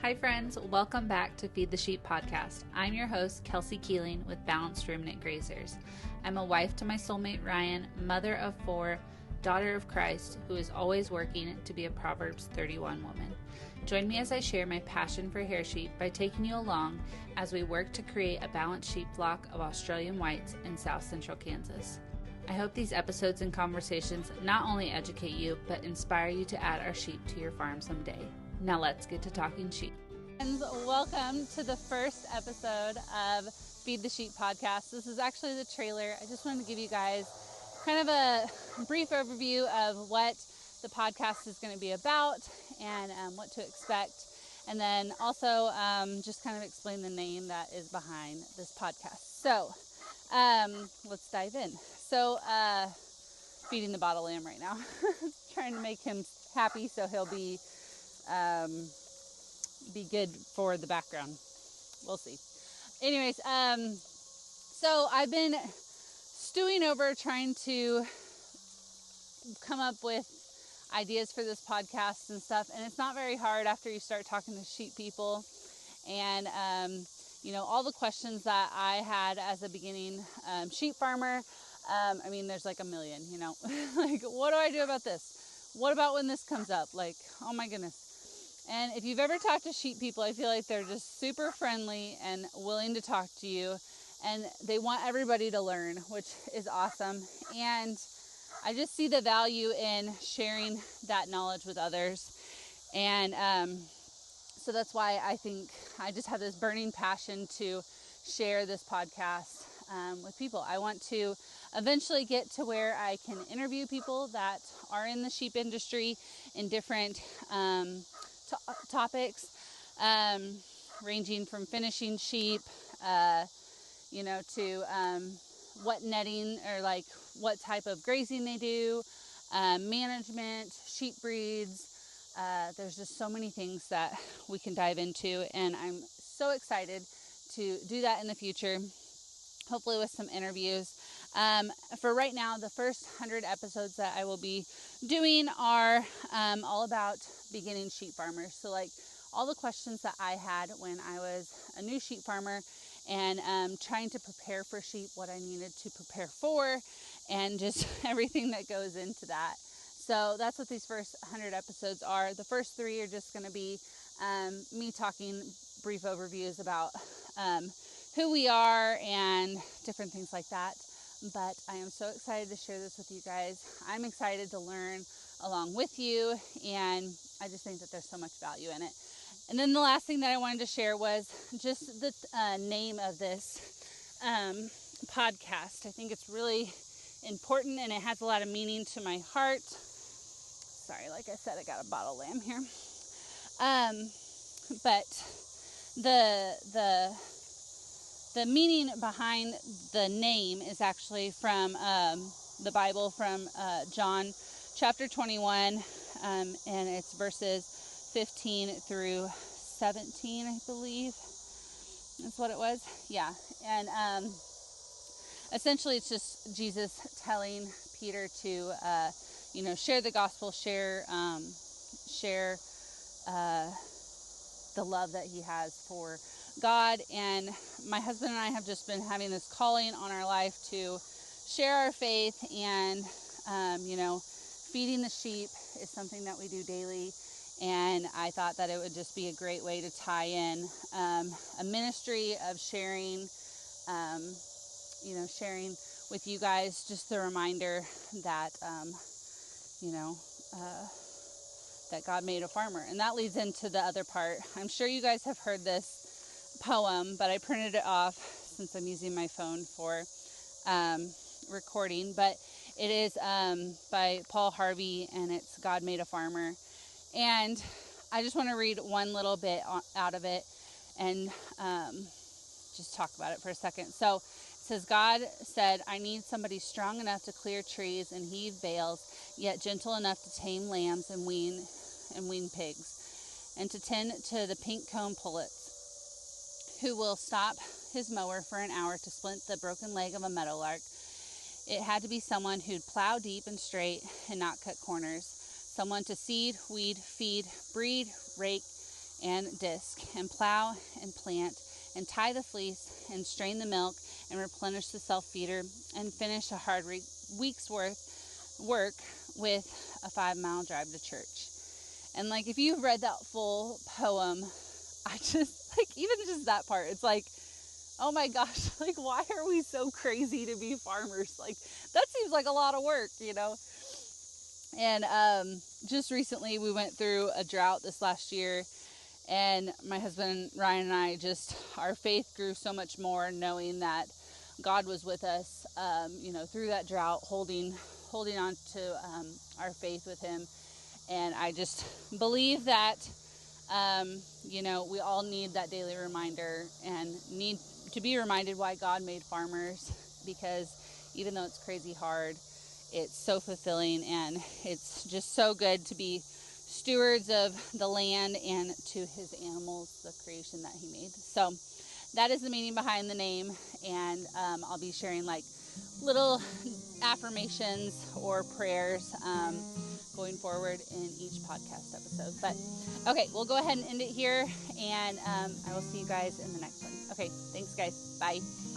Hi friends, welcome back to Feed the Sheep podcast. I'm your host, Kelsey Keeling with Balanced Ruminant Grazers. I'm a wife to my soulmate Ryan, mother of 4, daughter of Christ, who is always working to be a Proverbs 31 woman. Join me as I share my passion for hair sheep by taking you along as we work to create a balanced sheep flock of Australian whites in South Central Kansas. I hope these episodes and conversations not only educate you, but inspire you to add our sheep to your farm someday. Now let's get to talking sheep. And welcome to the first episode of Feed the Sheep podcast. This is actually the trailer. I just wanted to give you guys kind of a brief overview of what the podcast is going to be about and what to expect. And then also just kind of explain the name that is behind this podcast. So let's dive in. So feeding the bottle lamb right now. Trying to make him happy so he'll be good for the background. We'll see. Anyways, so I've been stewing over trying to come up with ideas for this podcast and stuff, and it's not very hard after you start talking to sheep people and all the questions that I had as a beginning sheep farmer. I mean, there's like a million, like, what do I do about this? What about when this comes up? Like, oh my goodness. And if you've ever talked to sheep people, I feel like they're just super friendly and willing to talk to you. And they want everybody to learn, which is awesome. And I just see the value in sharing that knowledge with others. And so that's why I think I just have this burning passion to share this podcast with people. I want to eventually get to where I can interview people that are in the sheep industry in different topics, ranging from finishing sheep, to what netting or like what type of grazing they do, management, sheep breeds. There's just so many things that we can dive into, and I'm so excited to do that in the future, hopefully with some interviews. For right now, the first 100 episodes that I will be doing are all about beginning sheep farmers. So like all the questions that I had when I was a new sheep farmer and trying to prepare for sheep, what I needed to prepare for, and just everything that goes into that. So that's what these first 100 episodes are. The first 3 are just going to be me talking brief overviews about who we are and different things like that. But I am so excited to share this with you guys. I'm excited to learn along with you, and I just think that there's so much value in it. And then the last thing that I wanted to share was just the name of this podcast. I think it's really important, and it has a lot of meaning to my heart. Sorry, like I said, I got a bottle lamb here. But the meaning behind the name is actually from the Bible, from John chapter 21, and it's verses 15 through 17, I believe. That's what it was. Yeah. And essentially it's just Jesus telling Peter to, share the gospel, share the love that he has for God. And my husband and I have just been having this calling on our life to share our faith, and feeding the sheep is something that we do daily. And I thought that it would just be a great way to tie in a ministry of sharing, sharing with you guys, just a reminder that, that God made a farmer. And that leads into the other part. I'm sure you guys have heard this poem, but I printed it off since I'm using my phone for recording. But it is by Paul Harvey, and it's God Made a Farmer. And I just want to read one little bit out of it and just talk about it for a second. So it says, God said, I need somebody strong enough to clear trees and heave bales, yet gentle enough to tame lambs and wean pigs, and to tend to the pink cone pullets, who will stop his mower for an hour to splint the broken leg of a meadowlark. It had to be someone who'd plow deep and straight and not cut corners. Someone to seed, weed, feed, breed, rake, and disc, and plow and plant, and tie the fleece, and strain the milk, and replenish the self-feeder, and finish a hard week's work with a 5-mile drive to church. And like, if you've read that full poem, I just, like, even just that part, it's like, oh my gosh, like, why are we so crazy to be farmers? Like, that seems like a lot of work, you know? And just recently we went through a drought this last year, and my husband Ryan and I, just, our faith grew so much more, knowing that God was with us, through that drought, holding on to our faith with him. And I just believe that, we all need that daily reminder, and need to be reminded why God made farmers, because even though it's crazy hard, it's so fulfilling, and it's just so good to be stewards of the land and to his animals, the creation that he made. So that is the meaning behind the name, and I'll be sharing like little affirmations or prayers going forward in each podcast episode. But okay, we'll go ahead and end it here, and I will see you guys in the next one. Okay, thanks guys. Bye.